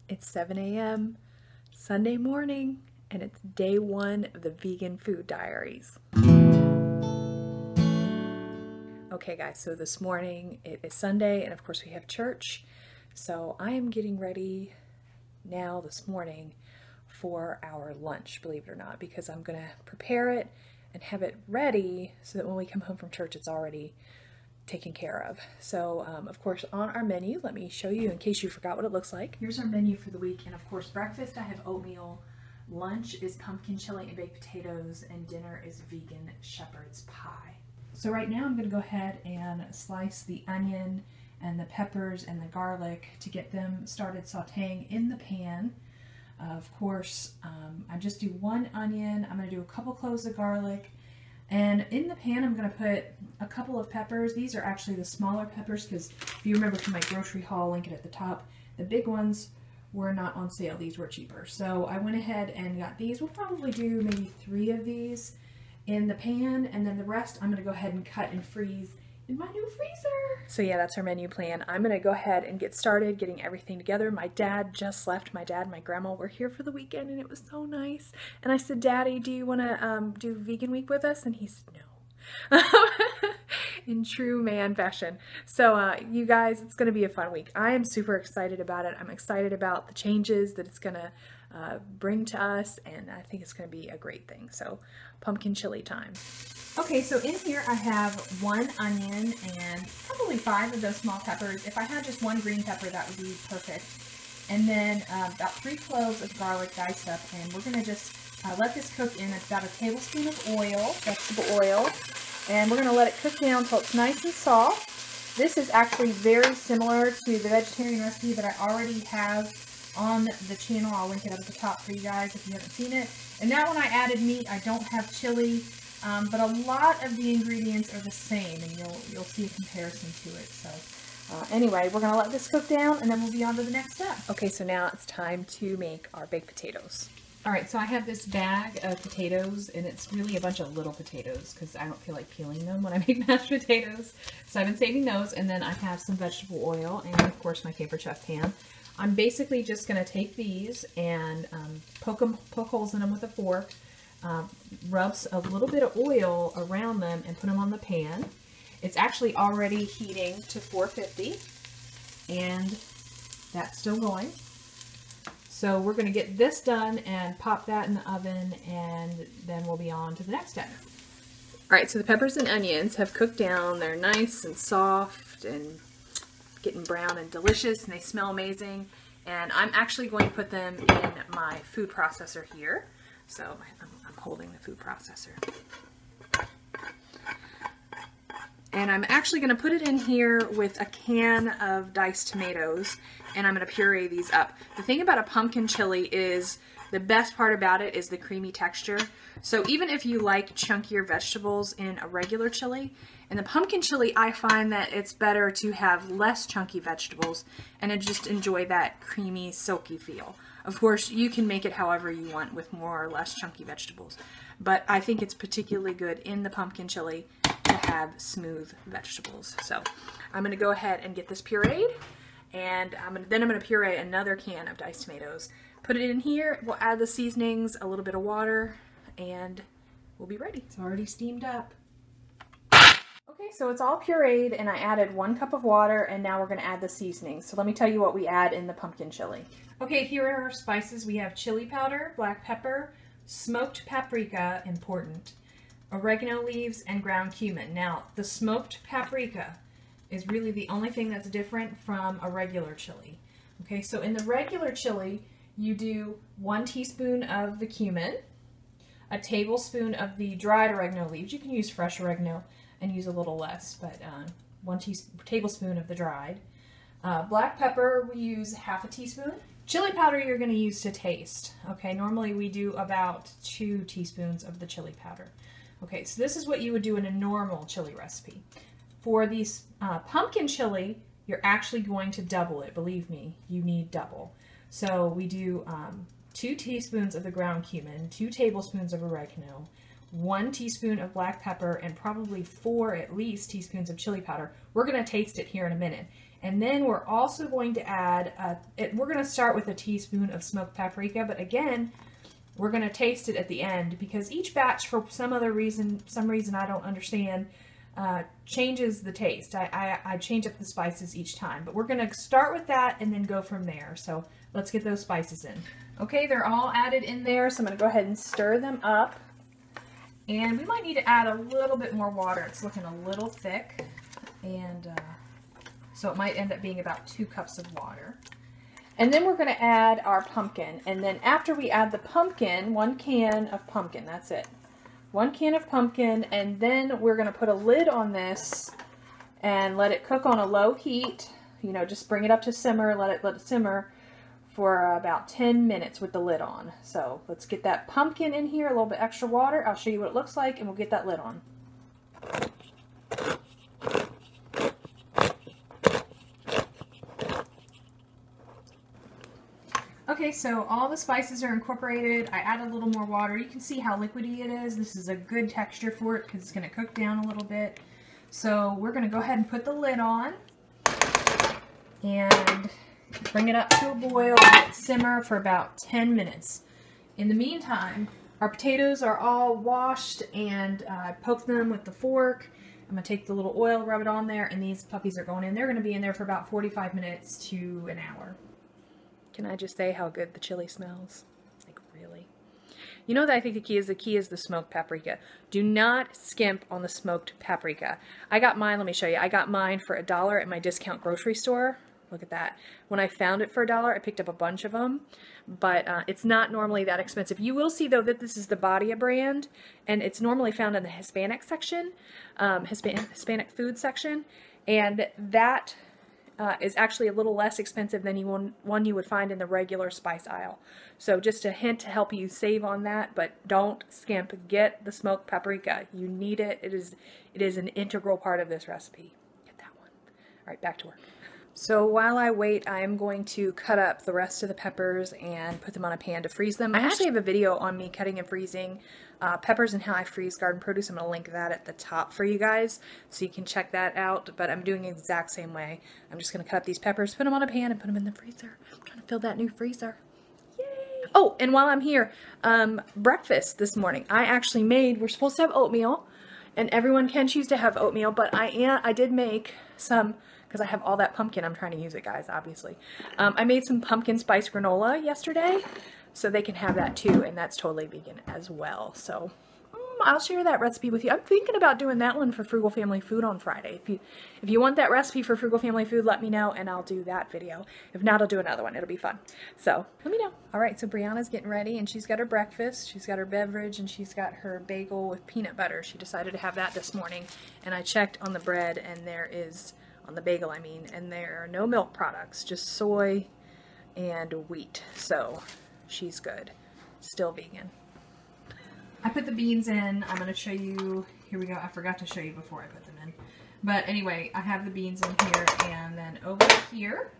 It's 7 a.m. Sunday morning, and it's day one of the Vegan Food Diaries. Okay guys, so this morning it is Sunday, and of course we have church. So I am getting ready now this morning for our lunch, believe it or not, because I'm gonna prepare it and have it ready so that when we come home from church it's already taken care of. So of course on our menu, let me show you in case you forgot what it looks like. Here's our menu for the week, and of course breakfast I have oatmeal, lunch is pumpkin chili and baked potatoes, and dinner is vegan shepherd's pie. So right now I'm going to go ahead and slice the onion and the peppers and the garlic to get them started sauteing in the pan. Of course, I just do one onion. I'm going to do a couple cloves of garlic, and in the pan I'm going to put a couple of peppers. These are actually the smaller peppers because if you remember from my grocery haul, link it at the top, the big ones were not on sale. These were cheaper. So I went ahead and got these. We'll probably do maybe 3 of these in the pan, and then the rest I'm going to go ahead and cut and freeze in my new freezer. So yeah, that's our menu plan. I'm going to go ahead and get started getting everything together. My dad just left. My dad and my grandma were here for the weekend, and it was so nice. And I said, Daddy, do you want to do vegan week with us? And he said no. In true man fashion. So you guys, it's going to be a fun week. I am super excited about it. I'm excited about the changes that it's going to bring to us, and I think it's going to be a great thing. So pumpkin chili time. Okay, so in here I have 1 onion and probably 5 of those small peppers. If I had just 1 green pepper, that would be perfect. And then about 3 cloves of garlic diced up, and we're going to just let this cook in about a tablespoon of oil, vegetable oil, and we're going to let it cook down until it's nice and soft. This is actually very similar to the vegetarian recipe that I already have on the channel. I'll link it up at the top for you guys if you haven't seen it. And now when I added meat, I don't have chili, but a lot of the ingredients are the same, and you'll see a comparison to it. So anyway, we're going to let this cook down, and then we'll be on to the next step. Okay, so now it's time to make our baked potatoes. All right, so I have this bag of potatoes, and it's really a bunch of little potatoes because I don't feel like peeling them when I make mashed potatoes. So I've been saving those, and then I have some vegetable oil, and of course my paper chef pan. I'm basically just going to take these and poke holes in them with a fork, rub a little bit of oil around them, and put them on the pan. It's actually already heating to 450, and that's still going. So we're going to get this done and pop that in the oven, and then we'll be on to the next step. All right, so the peppers and onions have cooked down. They're nice and soft and getting brown and delicious, and they smell amazing. And I'm actually going to put them in my food processor here. So I'm holding the food processor. And I'm actually going to put it in here with a can of diced tomatoes, and I'm going to puree these up. The thing about a pumpkin chili is, the best part about it is the creamy texture. So even if you like chunkier vegetables in a regular chili, in the pumpkin chili I find that it's better to have less chunky vegetables and to just enjoy that creamy, silky feel. Of course, you can make it however you want with more or less chunky vegetables, but I think it's particularly good in the pumpkin chili to have smooth vegetables. So I'm going to go ahead and get this pureed, and then I'm going to puree another can of diced tomatoes. Put it in here, we'll add the seasonings, a little bit of water, and we'll be ready. It's already steamed up. Okay, so it's all pureed, and I added 1 cup of water, and now we're going to add the seasonings. So let me tell you what we add in the pumpkin chili. Okay, here are our spices. We have chili powder, black pepper, smoked paprika, important, oregano leaves, and ground cumin. Now, the smoked paprika is really the only thing that's different from a regular chili. Okay, so in the regular chili, you do 1 teaspoon of the cumin, a tablespoon of the dried oregano leaves. You can use fresh oregano and use a little less, but 1 tablespoon of the dried. Black pepper, we use ½ a teaspoon. Chili powder you're going to use to taste. Okay, normally we do about 2 teaspoons of the chili powder. Okay, so this is what you would do in a normal chili recipe. For these pumpkin chili, you're actually going to double it. Believe me, you need double. So we do 2 teaspoons of the ground cumin, 2 tablespoons of oregano, 1 teaspoon of black pepper, and probably 4 at least teaspoons of chili powder. We're going to taste it here in a minute. And then we're also going to add, we're going to start with a teaspoon of smoked paprika, but again, we're going to taste it at the end because each batch, for some reason I don't understand, changes the taste. I change up the spices each time, but we're going to start with that and then go from there. So let's get those spices in. Okay, they're all added in there, so I'm going to go ahead and stir them up. And we might need to add a little bit more water. It's looking a little thick, and so it might end up being about 2 cups of water. And then we're going to add our pumpkin. And then after we add the pumpkin, 1 can of pumpkin, that's it. 1 can of pumpkin, and then we're going to put a lid on this and let it cook on a low heat. You know, just bring it up to simmer, let it simmer for about 10 minutes with the lid on. So let's get that pumpkin in here, a little bit extra water. I'll show you what it looks like, and we'll get that lid on. Okay, so all the spices are incorporated. I add a little more water. You can see how liquidy it is. This is a good texture for it because it's going to cook down a little bit. So we're going to go ahead and put the lid on and bring it up to a boil, let it simmer for about 10 minutes. In the meantime, our potatoes are all washed, and I poked them with the fork. I'm going to take the little oil, rub it on there, and these puppies are going in. They're going to be in there for about 45 minutes to an hour. Can I just say how good the chili smells? Like, really? You know what I think the key is? The key is the smoked paprika. Do not skimp on the smoked paprika. I got mine, let me show you. I got mine for $1 at my discount grocery store. Look at that. When I found it for $1, I picked up a bunch of them, but it's not normally that expensive. You will see, though, that this is the Badia brand, and it's normally found in the Hispanic section, Hispanic food section, and that is actually a little less expensive than one you would find in the regular spice aisle. So just a hint to help you save on that, but don't skimp. Get the smoked paprika. You need it. It is an integral part of this recipe. Get that one. All right, back to work. So while I wait, I am going to cut up the rest of the peppers and put them on a pan to freeze them. I actually have a video on me cutting and freezing peppers and how I freeze garden produce. I'm going to link that at the top for you guys so you can check that out, but I'm doing it the exact same way. I'm just going to cut up these peppers, put them on a pan, and put them in the freezer. I'm trying to fill that new freezer. Yay! Oh, and while I'm here, breakfast this morning. I actually made, we're supposed to have oatmeal, and everyone can choose to have oatmeal, but I did make some, because I have all that pumpkin. I'm trying to use it, guys, obviously. I made some pumpkin spice granola yesterday, so they can have that too, and that's totally vegan as well. So I'll share that recipe with you. I'm thinking about doing that one for Frugal Family Food on Friday. If you want that recipe for Frugal Family Food, let me know, and I'll do that video. If not, I'll do another one. It'll be fun. So let me know. All right, so Brianna's getting ready, and she's got her breakfast. She's got her beverage, and she's got her bagel with peanut butter. She decided to have that this morning, and I checked on the bread, and there is, on the bagel I mean, and there are no milk products, just soy and wheat. So she's good. Still vegan. I put the beans in. I'm going to show you. Here we go. I forgot to show you before I put them in. But anyway, I have the beans in here, and then over here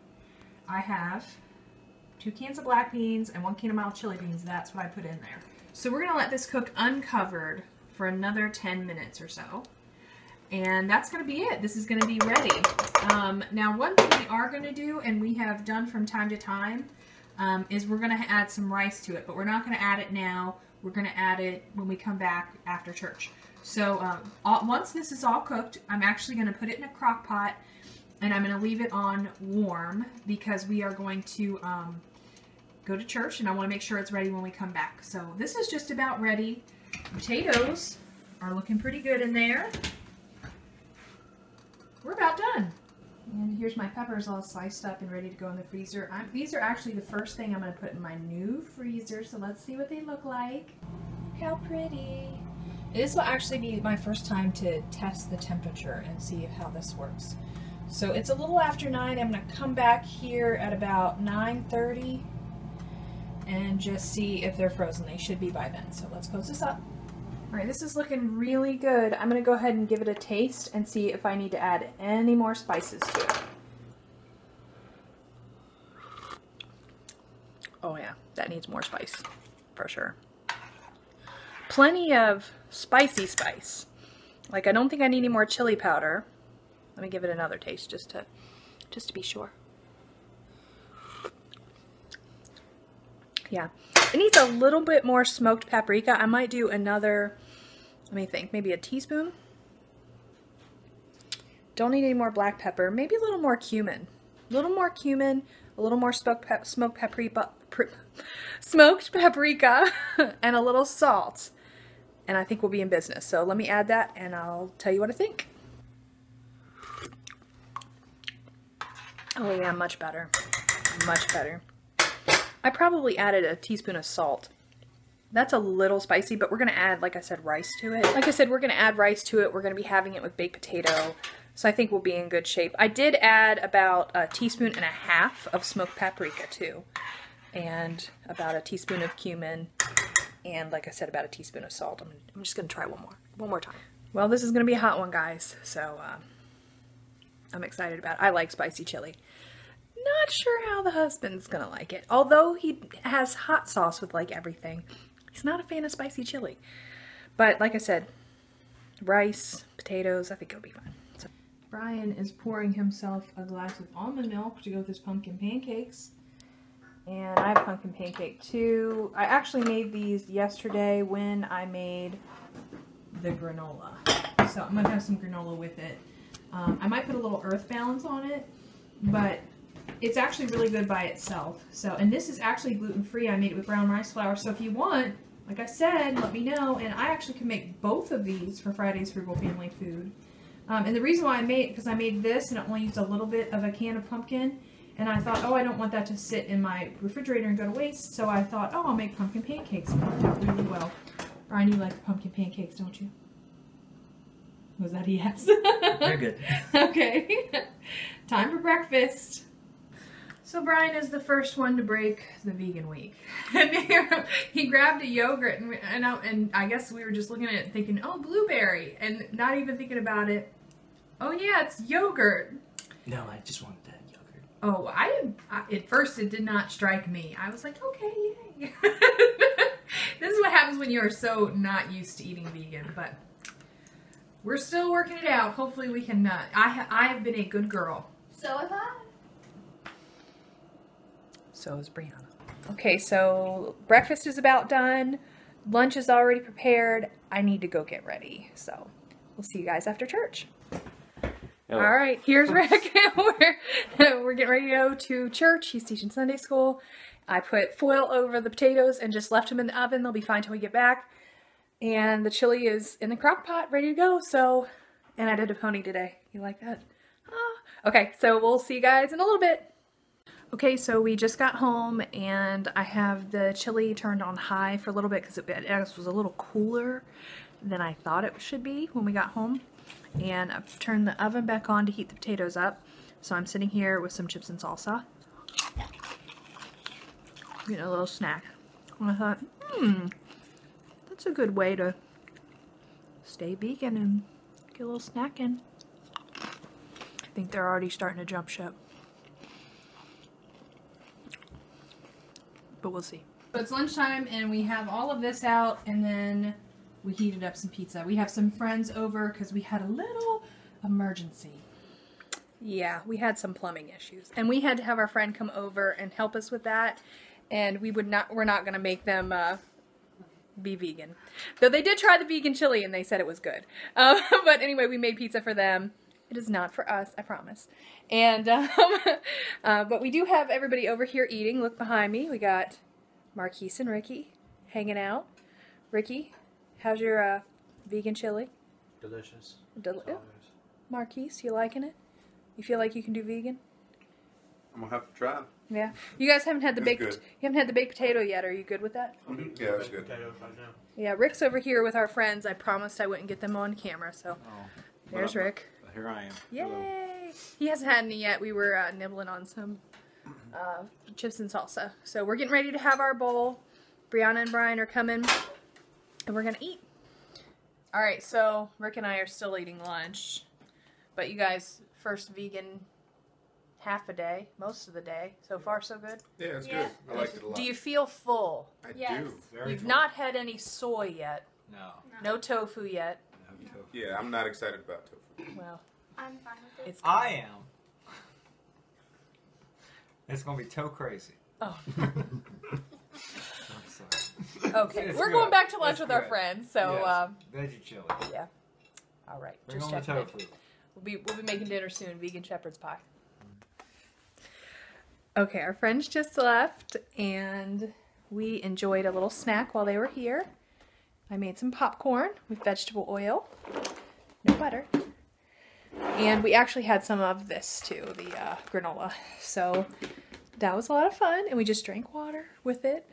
I have 2 cans of black beans and 1 can of mild chili beans. That's what I put in there. So we're going to let this cook uncovered for another 10 minutes or so. And that's going to be it. This is going to be ready. Now, one thing we are going to do, and we have done from time to time, is we're going to add some rice to it. But we're not going to add it now. We're going to add it when we come back after church. So once this is all cooked, I'm actually going to put it in a crock pot, and I'm going to leave it on warm because we are going to go to church, and I want to make sure it's ready when we come back. So this is just about ready. Potatoes are looking pretty good in there. We're about done. And here's my peppers all sliced up and ready to go in the freezer. These are actually the first thing I'm going to put in my new freezer, so let's see what they look like. Look how pretty. This will actually be my first time to test the temperature and see how this works. So it's a little after 9. I'm going to come back here at about 9:30 and just see if they're frozen. They should be by then. So let's close this up. All right, this is looking really good. I'm going to go ahead and give it a taste and see if I need to add any more spices to it. Oh yeah, that needs more spice, for sure. Plenty of spicy spice. Like, I don't think I need any more chili powder. Let me give it another taste just to just to be sure. Yeah, it needs a little bit more smoked paprika. I might do another, let me think, maybe a teaspoon. Don't need any more black pepper. Maybe a little more cumin. A little more cumin, a little more smoked paprika, and a little salt. And I think we'll be in business. So let me add that and I'll tell you what I think. Oh yeah, much better. Much better. I probably added a teaspoon of salt. That's a little spicy, but we're going to add, like I said, rice to it. Like I said, we're going to add rice to it. We're going to be having it with baked potato. So I think we'll be in good shape. I did add about a teaspoon and a half of smoked paprika too. And about a teaspoon of cumin. And like I said, about a teaspoon of salt. I'm just going to try one more time. Well, this is going to be a hot one, guys. So I'm excited about it. I like spicy chili. Not sure how the husband's going to like it. Although he has hot sauce with like everything. He's not a fan of spicy chili. But like I said, rice, potatoes, I think it'll be fine. So Brian is pouring himself a glass of almond milk to go with his pumpkin pancakes. And I have pumpkin pancake too. I actually made these yesterday when I made the granola. So I'm going to have some granola with it. I might put a little earth balance on it, but it's actually really good by itself. So, and this is actually gluten-free. I made it with brown rice flour. So if you want, like I said, let me know. And I actually can make both of these for Friday's Frugal Family Food. And the reason why I made, because I made this and it only used a little bit of a can of pumpkin. And I thought, oh, I don't want that to sit in my refrigerator and go to waste. So I thought, oh, I'll make pumpkin pancakes. And it worked out really well. Brian, you like the pumpkin pancakes, don't you? Was that a yes? They're good. Okay. Time for breakfast. So Brian is the first one to break the vegan week. He grabbed a yogurt and I guess we were just looking at it thinking, oh, blueberry, and not even thinking about it. Oh yeah, it's yogurt. No, I just wanted that yogurt. Oh, at first it did not strike me. I was like, okay, yay. This is what happens when you are so not used to eating vegan, but we're still working it out. Hopefully we can, I have been a good girl. So have I. So is Brianna. Okay, so breakfast is about done. Lunch is already prepared. I need to go get ready. So we'll see you guys after church. Hello. All right, here's Rick. We're getting ready to go to church. He's teaching Sunday school. I put foil over the potatoes and just left them in the oven. They'll be fine till we get back. And the chili is in the crock pot, ready to go. So, and I did a pony today. You like that? Ah. Okay, so we'll see you guys in a little bit. Okay, so we just got home and I have the chili turned on high for a little bit because it was a little cooler than I thought it should be when we got home. And I've turned the oven back on to heat the potatoes up. So I'm sitting here with some chips and salsa. Getting a little snack. And I thought, that's a good way to stay vegan and get a little snack in. I think they're already starting to jump ship. But we'll see. So it's lunchtime and we have all of this out and then we heated up some pizza. We have some friends over because we had a little emergency. Yeah, we had some plumbing issues and we had to have our friend come over and help us with that. And we're not going to make them be vegan. Though they did try the vegan chili and they said it was good. But anyway, we made pizza for them. It is not for us, I promise. And, but we do have everybody over here eating. Look behind me. We got Marquise and Ricky hanging out. Ricky, how's your vegan chili? Delicious. Marquise, you liking it? You feel like you can do vegan? I'm gonna have to try. Yeah. You guys haven't had the baked. Good. You haven't had the baked potato yet. Are you good with that? Mm-hmm. Yeah, that's good. Potatoes right now. Yeah, Rick's over here with our friends. I promised I wouldn't get them on camera, so there's Rick. Here I am. Yay! Hello. He hasn't had any yet. We were nibbling on some chips and salsa. So we're getting ready to have our bowl. Brianna and Brian are coming, and we're gonna eat. All right, so Rick and I are still eating lunch, but you guys, first vegan half a day, most of the day. So far, so good? Yeah, it's Yeah. good. I like it a lot. Do you feel full? I Yes. do. Very You've full. not had any soy yet. No. No tofu yet. Yeah, I'm not excited about tofu. Well, I'm fine with it. it's I am. It's gonna be toe crazy. Oh. I'm sorry. Okay, It's we're good. going back to lunch It's with our good. friends. So, Yes. Veggie chili. yeah. All right, Bring just on the checking in. tofu. We'll be making dinner soon. Vegan shepherd's pie. Okay, our friends just left, and we enjoyed a little snack while they were here. I made some popcorn with vegetable oil, no butter, and we actually had some of this too, the granola. So that was a lot of fun, and we just drank water with it.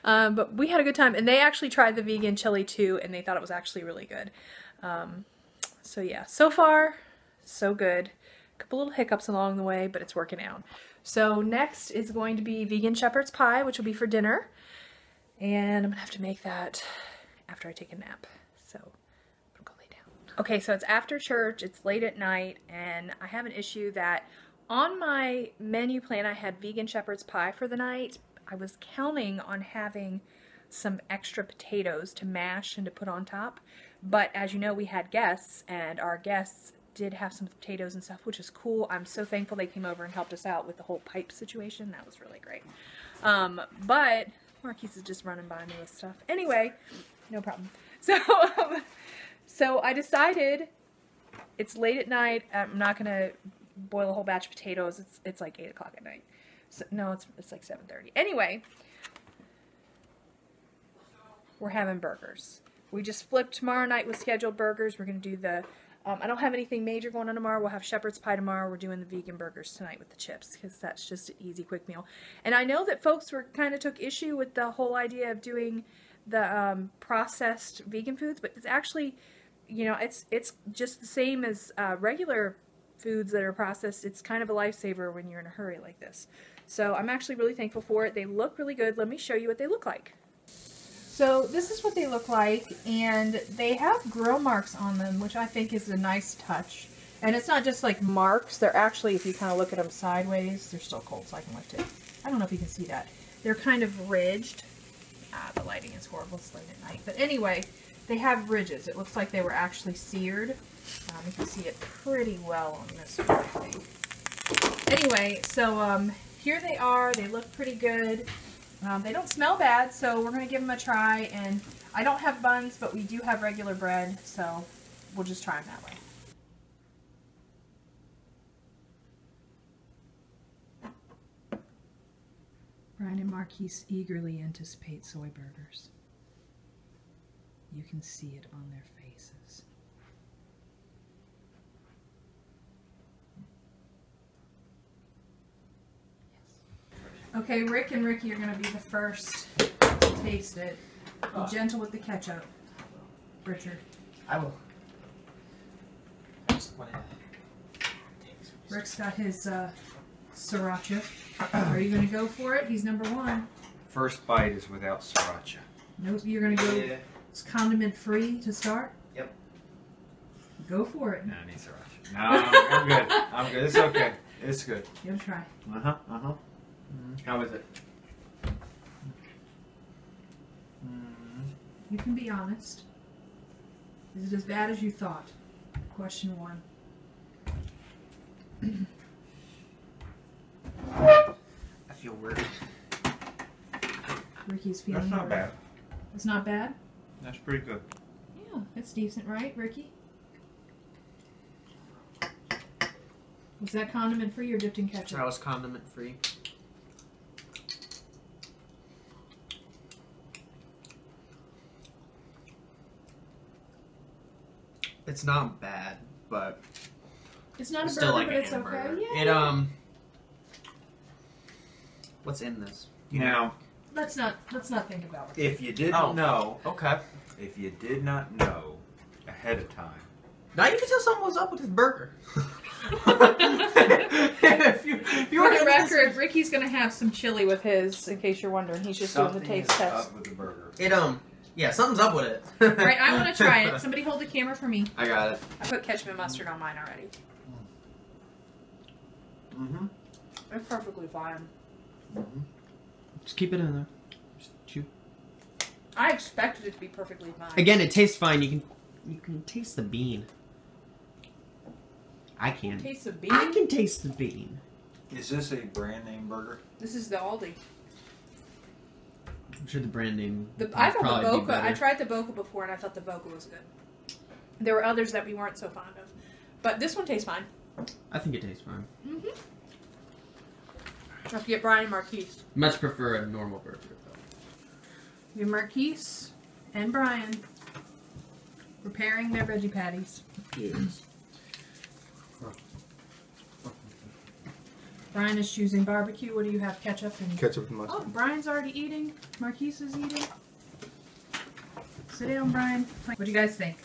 But we had a good time, and they actually tried the vegan chili too, and they thought it was actually really good. So yeah, so far, so good. A couple little hiccups along the way, but it's working out. So next is going to be vegan shepherd's pie, which will be for dinner. And I'm gonna have to make that after I take a nap. So I'm gonna go lay down. Okay, so it's after church, it's late at night, and I have an issue that on my menu plan I had vegan shepherd's pie for the night. I was counting on having some extra potatoes to mash and to put on top. But as you know, we had guests, and our guests did have some potatoes and stuff, which is cool. I'm so thankful they came over and helped us out with the whole pipe situation. That was really great. But Marquise is just running by me with stuff. Anyway, no problem. So I decided it's late at night. I'm not going to boil a whole batch of potatoes. It's like 8 o'clock at night. So, no, it's like 7:30. Anyway, we're having burgers. We just flipped tomorrow night with scheduled burgers. We're going to do the, I don't have anything major going on tomorrow. We'll have shepherd's pie tomorrow. We're doing the vegan burgers tonight with the chips because that's just an easy, quick meal. And I know that folks kind of took issue with the whole idea of doing the processed vegan foods, but it's actually, you know, it's just the same as regular foods that are processed. It's kind of a lifesaver when you're in a hurry like this. So I'm actually really thankful for it. They look really good. Let me show you what they look like. So this is what they look like, and they have grill marks on them, which I think is a nice touch. And it's not just like marks. They're actually, if you kind of look at them sideways, they're still cold, so I can lift it. I don't know if you can see that. They're kind of ridged. The lighting is horrible. It's late at night. But anyway, they have ridges. It looks like they were actually seared. You can see it pretty well on this one, I think. Anyway, so here they are. They look pretty good. They don't smell bad, so we're going to give them a try. And I don't have buns, but we do have regular bread, so we'll just try them that way. Brian and Marquise eagerly anticipate soy burgers. You can see it on their faces. Okay, Rick and Ricky are going to be the first to taste it. Be gentle with the ketchup, Richard. I will. I just want to. Rick's got his sriracha. Are you going to go for it? He's number one. First bite is without sriracha. No, you're going to go. Yeah. It's condiment free to start. Yep. Go for it. No, I need sriracha. No, I'm good. I'm good. It's okay. It's good. Give it a try. Uh-huh, uh-huh. How is it? You can be honest. Is it as bad as you thought? Question one. I feel weird. Ricky's feeling That's not weird. bad. It's not bad? That's pretty good. Yeah, it's decent, right, Ricky? Was that condiment free or dipped in ketchup? That was condiment free. It's not bad, but It's not a it's burger, still like but a it's hamburger. okay. Yeah. It what's in this? Now, Let's not think about it. if you didn't Oh. know, Okay. if you did not know ahead of time, Now you can tell something was up with this burger. if you For the record, Ricky's gonna have some chili with his, in case you're wondering. He's just doing the something taste is test. up with the burger. It yeah, something's up with it. Alright, I want to try it. Somebody hold the camera for me. I got it. I put ketchup and mustard on mine already. Mm-hmm. It's perfectly fine. Mm-hmm. Just keep it in there. Just chew. I expected it to be perfectly fine. Again, it tastes fine. You can taste the bean. I can. Taste of bean. I can taste the bean. Is this a brand name burger? This is the Aldi. I'm sure the brand name. I thought the probably be Boca. I better. tried the Boca before, and I thought the Boca was good. There were others that we weren't so fond of, but this one tastes fine. I think it tastes fine. Mm-hmm. I have to get Brian and Marquise. Much prefer a normal burger though. We have Marquise and Brian preparing their veggie patties. Yes. Brian is choosing barbecue. What do you have? Ketchup and Ketchup and mustard. Oh, Brian's already eating. Marquise is eating. Sit down, Brian. What do you guys think?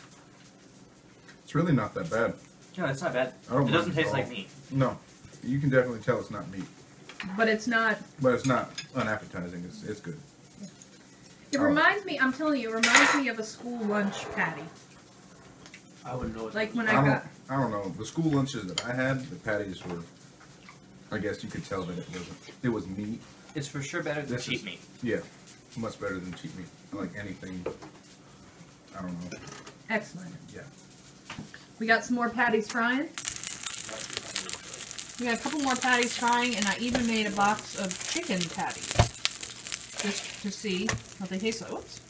It's really not that bad. Yeah, it's not bad. I don't It doesn't mind it taste at like all. meat. No. You can definitely tell it's not meat. But it's not. But it's not unappetizing. It's good. It reminds me. I'm telling you, it reminds me of a school lunch patty. I wouldn't know what Like when I I got. don't know. The school lunches that I had, the patties were. I guess you could tell that it wasn't. It was meat. It's for sure better than This cheap is- meat. Yeah, much better than cheap meat. I like anything. I don't know. Excellent. Yeah. We got some more patties frying. We got a couple more patties frying, and I even made a box of chicken patties. Just to see what they taste like. Oops.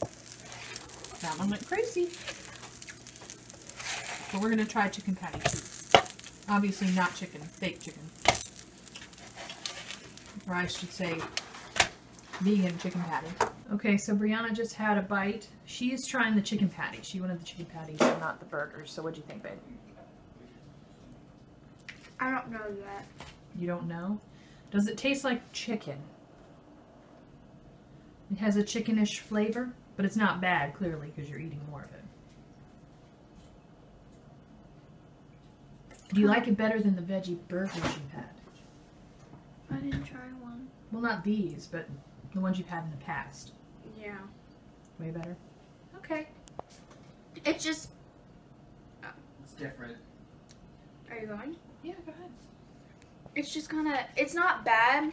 That one went crazy. But we're going to try chicken patty too. Obviously not chicken, fake chicken. Or I should say vegan chicken patty. Okay, so Brianna just had a bite. She is trying the chicken patty. She wanted the chicken patties and not the burgers. So what'd you think, babe? I don't know that. You don't know? Does it taste like chicken? It has a chickenish flavor, but it's not bad, clearly, because you're eating more of it. Do you like it better than the veggie burgers you've had? I didn't try one. Well, not these, but the ones you've had in the past. Yeah. Way better? Okay. It's just. It's different. Are you going? Yeah, go ahead. It's just kind of. It's not bad.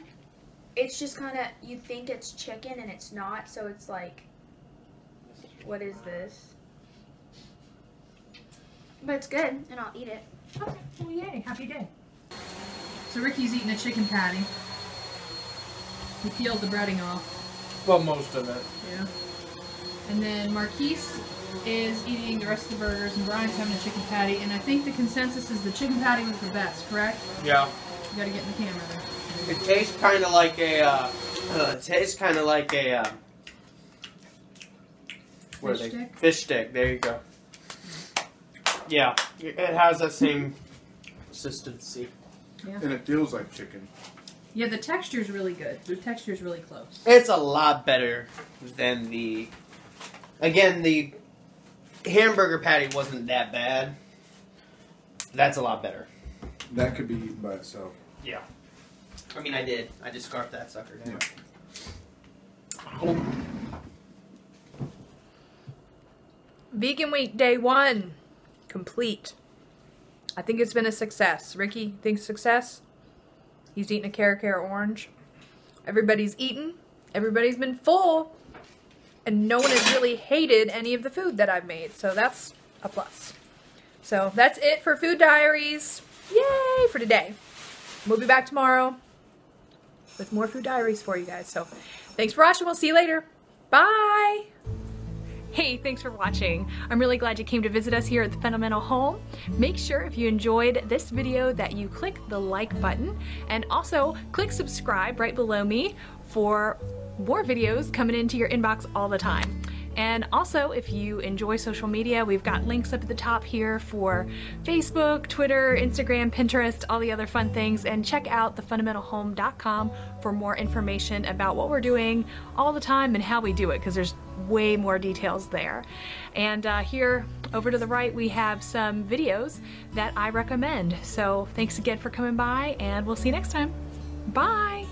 It's just kind of. You think it's chicken and it's not, so it's like. What is this? But it's good, and I'll eat it. Okay. Well, yay. Happy day. So Ricky's eating a chicken patty. He peeled the breading off. Well, most of it. Yeah. And then Marquise is eating the rest of the burgers, and Brian's having a chicken patty. And I think the consensus is the chicken patty was the best, correct? Yeah. You gotta get in the camera there. It tastes kind of like a. Fish stick? Fish stick. There you go. Yeah, it has that same consistency. And it feels like chicken. Yeah, the texture's really good. The texture's really close. It's a lot better than the. Again, the hamburger patty wasn't that bad. That's a lot better. That could be eaten by itself. Yeah. I mean, I did. I just scarfed that sucker down. Yeah. Vegan week day 1 complete. I think it's been a success. Ricky thinks success. He's eating a Cara orange. Everybody's eaten. Everybody's been full. And no one has really hated any of the food that I've made. So that's a plus. So that's it for Food Diaries. Yay for today. We'll be back tomorrow with more Food Diaries for you guys. So thanks for watching. We'll see you later. Bye. Hey, thanks for watching. I'm really glad you came to visit us here at the Fundamental Home. Make sure if you enjoyed this video that you click the like button and also click subscribe right below me for more videos coming into your inbox all the time. And also, if you enjoy social media, we've got links up at the top here for Facebook, Twitter, Instagram, Pinterest, all the other fun things. And check out thefundamentalhome.com for more information about what we're doing all the time and how we do it, because there's way more details there. And here over to the right, we have some videos that I recommend. So thanks again for coming by, and we'll see you next time. Bye!